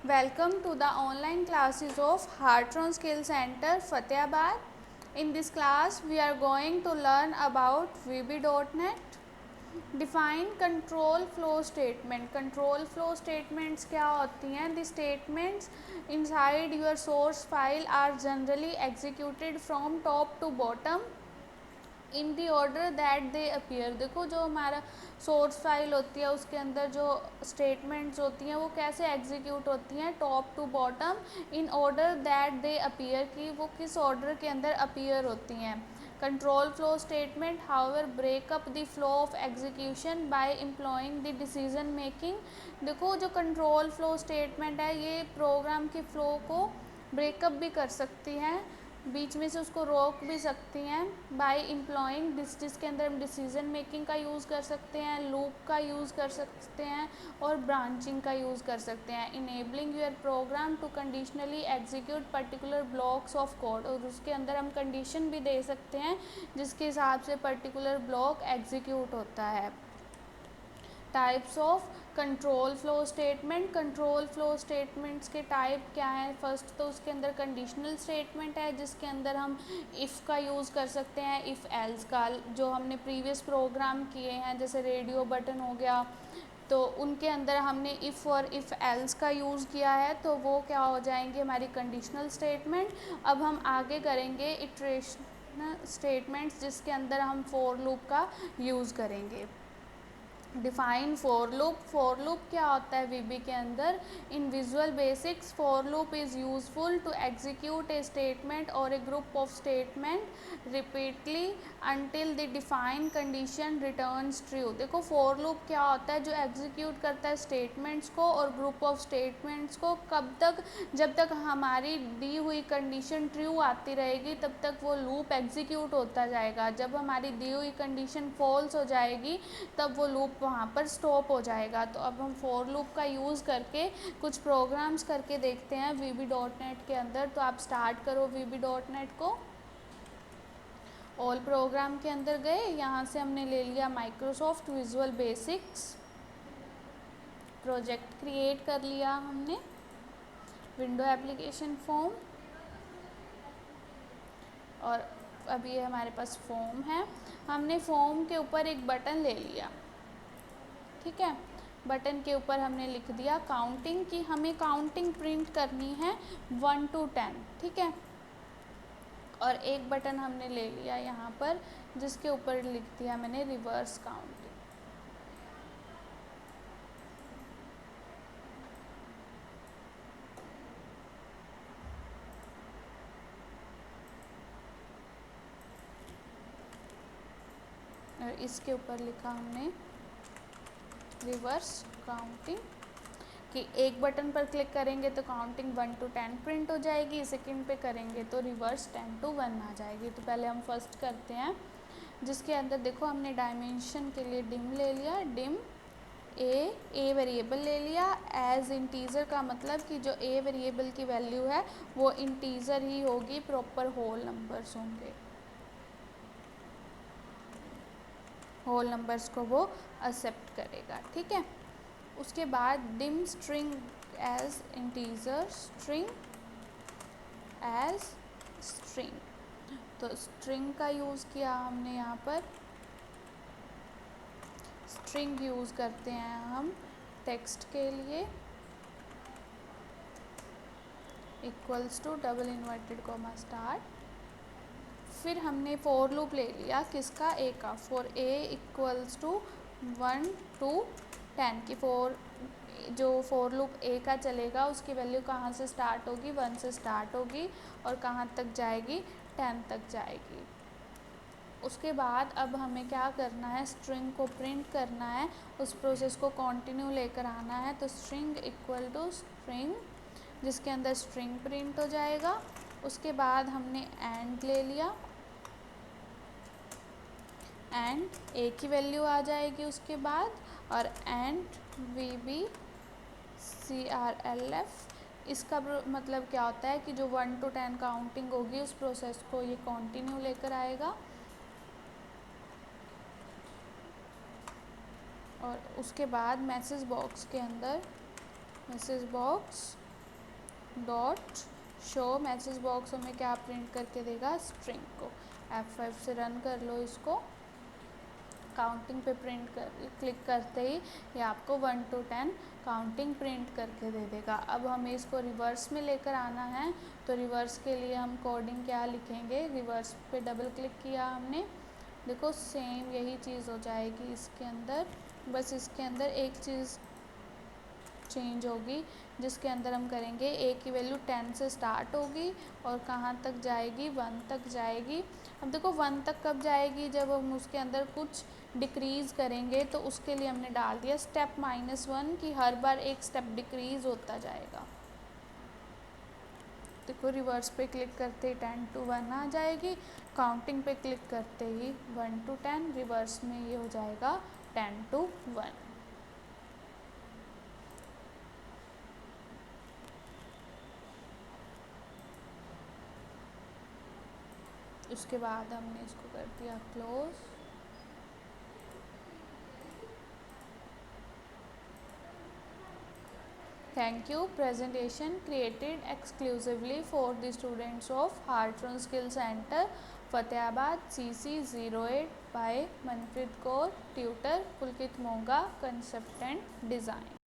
Welcome to the online classes of Heartron Skill Center, Fatehpur. In this class, we are going to learn about VB.NET. Define control flow statement. Control flow statements क्या होती हैं? The statements inside your source file are generally executed from top to bottom in the order that they appear. देखो जो हमारा source file होती है उसके अंदर जो स्टेटमेंट्स होती हैं वो कैसे एग्जीक्यूट होती हैं, top to bottom in order that they appear, कि वो किस ऑर्डर के अंदर अपीयर होती हैं। Control flow statement however break up the flow of execution by employing the decision making. देखो जो कंट्रोल फ्लो स्टेटमेंट है ये प्रोग्राम की फ़्लो को ब्रेकअप भी कर सकती हैं, बीच में से उसको रोक भी सकती हैं बाय एम्प्लॉइंग जिसके अंदर हम डिसीजन मेकिंग का यूज़ कर सकते हैं, लूप का यूज़ कर सकते हैं और ब्रांचिंग का यूज़ कर सकते हैं। Enabling your program to conditionally execute particular blocks of code, और उसके अंदर हम कंडीशन भी दे सकते हैं जिसके हिसाब से पर्टिकुलर ब्लॉक एग्जीक्यूट होता है। Types of control flow statement. Control flow statements के टाइप क्या हैं? फर्स्ट तो उसके अंदर कंडीशनल स्टेटमेंट है जिसके अंदर हम इफ़ का यूज़ कर सकते हैं, इफ़ एल्स का, जो हमने प्रीवियस प्रोग्राम किए हैं जैसे रेडियो बटन हो गया तो उनके अंदर हमने इफ़ और इफ़ एल्स का यूज़ किया है तो वो क्या हो जाएंगे हमारी कंडीशनल स्टेटमेंट। अब हम आगे करेंगे इटरेशन स्टेटमेंट्स जिसके अंदर हम फॉर लूप का यूज़ करेंगे। Define for loop. For loop क्या होता है वीबी के अंदर? In visual basics for loop is useful to execute a statement और a group of statement repeatedly until the define condition returns true. देखो for loop क्या होता है? जो एग्जीक्यूट करता है स्टेटमेंट्स को और ग्रुप ऑफ स्टेटमेंट्स को, कब तक? जब तक हमारी दी हुई कंडीशन ट्रू आती रहेगी तब तक वो लूप एग्जीक्यूट होता जाएगा। जब हमारी दी हुई कंडीशन फॉल्स हो जाएगी तब वो लूप वहाँ पर स्टॉप हो जाएगा। तो अब हम फॉर लूप का यूज़ करके कुछ प्रोग्राम्स करके देखते हैं VB.NET के अंदर। तो आप स्टार्ट करो VB.NET को, ऑल प्रोग्राम के अंदर गए, यहाँ से हमने ले लिया Microsoft visual basics, project create कर लिया हमने, विंडो एप्लीकेशन फॉर्म, और अब ये हमारे पास फॉर्म है। हमने फॉर्म के ऊपर एक बटन ले लिया, ठीक है। बटन के ऊपर हमने लिख दिया काउंटिंग, कि हमें काउंटिंग प्रिंट करनी है 1 to 10, ठीक है। और एक बटन हमने ले लिया यहाँ पर जिसके ऊपर लिख दिया मैंने रिवर्स काउंटिंग। और इसके ऊपर लिखा हमने रिवर्स काउंटिंग, कि एक बटन पर क्लिक करेंगे तो काउंटिंग 1 to 10 प्रिंट हो जाएगी, सेकंड पे करेंगे तो रिवर्स 10 to 1 आ जाएगी। तो पहले हम फर्स्ट करते हैं जिसके अंदर देखो हमने डायमेंशन के लिए डिम ले लिया, डिम ए वेरिएबल ले लिया। एज इंटीजर का मतलब कि जो ए वेरिएबल की वैल्यू है वो इंटीजर ही होगी, प्रॉपर होल नंबर्स होंगे, होल नंबर्स को वो एक्सेप्ट करेगा, ठीक है। उसके बाद dim string as integer, string as string, तो स्ट्रिंग का यूज़ किया हमने यहाँ पर। स्ट्रिंग यूज़ करते हैं हम टेक्स्ट के लिए, equals to double inverted comma start. फिर हमने फॉर लूप ले लिया किसका? ए का। For A equals to 1 to 10 की जो फॉर लूप ए का चलेगा उसकी वैल्यू कहाँ से स्टार्ट होगी? 1 से स्टार्ट होगी और कहाँ तक जाएगी? 10 तक जाएगी। उसके बाद अब हमें क्या करना है? स्ट्रिंग को प्रिंट करना है, उस प्रोसेस को कंटिन्यू लेकर आना है। तो स्ट्रिंग इक्वल टू स्ट्रिंग जिसके अंदर स्ट्रिंग प्रिंट हो जाएगा। उसके बाद हमने एंड ले लिया, एंड ए की वैल्यू आ जाएगी उसके बाद, और एंड VBCRLF। इसका मतलब क्या होता है कि जो 1 to 10 काउंटिंग होगी उस प्रोसेस को ये कंटिन्यू लेकर आएगा। और उसके बाद मैसेज बॉक्स के अंदर message box dot show message box हमें क्या प्रिंट करके देगा, स्ट्रिंग को। F5 से रन कर लो इसको। काउंटिंग पे प्रिंट कर क्लिक करते ही ये आपको 1 to 10 काउंटिंग प्रिंट करके दे देगा। अब हमें इसको रिवर्स में लेकर आना है, तो रिवर्स के लिए हम कोडिंग क्या लिखेंगे, रिवर्स पे डबल क्लिक किया हमने, देखो सेम यही चीज़ हो जाएगी इसके अंदर, बस इसके अंदर एक चीज़ चेंज होगी, जिसके अंदर हम करेंगे ए की वैल्यू 10 से स्टार्ट होगी और कहाँ तक जाएगी, 1 तक जाएगी। अब देखो 1 तक कब जाएगी, जब हम उसके अंदर कुछ डिक्रीज़ करेंगे, तो उसके लिए हमने डाल दिया स्टेप -1 कि हर बार एक स्टेप डिक्रीज़ होता जाएगा। देखो रिवर्स पे क्लिक करते ही 10 to 1 आ जाएगी, काउंटिंग पे क्लिक करते ही 1 to 10, रिवर्स में ये हो जाएगा 10 to 1। उसके बाद हमने इसको कर दिया close. Thank you. Presentation created exclusively for the students of Hartron Skill Center, Fatehabad, CC 08 by Manpreet Kaur, tutor Pulkit Monga, concept and design.